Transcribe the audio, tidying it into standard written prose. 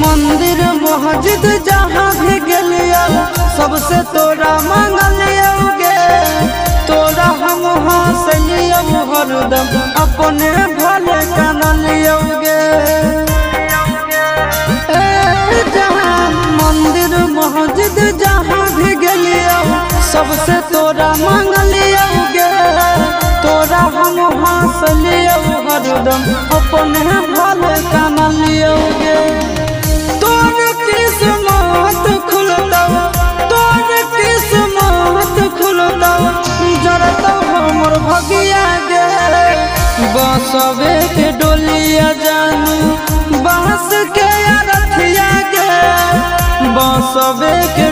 मंदिर मस्जिद जहाँ भी गेलियो सबसे तोरा मांगलियो गे। तोरा हम हंसलियो हरदम अपने भले कानलियो गे। जहाँ मंदिर मस्जिद जहाँ भी गेलियो सबसे तोरा मांगलियो गे। तोरा हम हंसलियो हरदम अपने भले कानलियो गे। तोर किस्मत खुलतौ, तोर किस्मत खुलतौ, जरतौ हमर भगिया गे। बसवे के डोलिया जानू बांस के अरथिया गे। बसवे के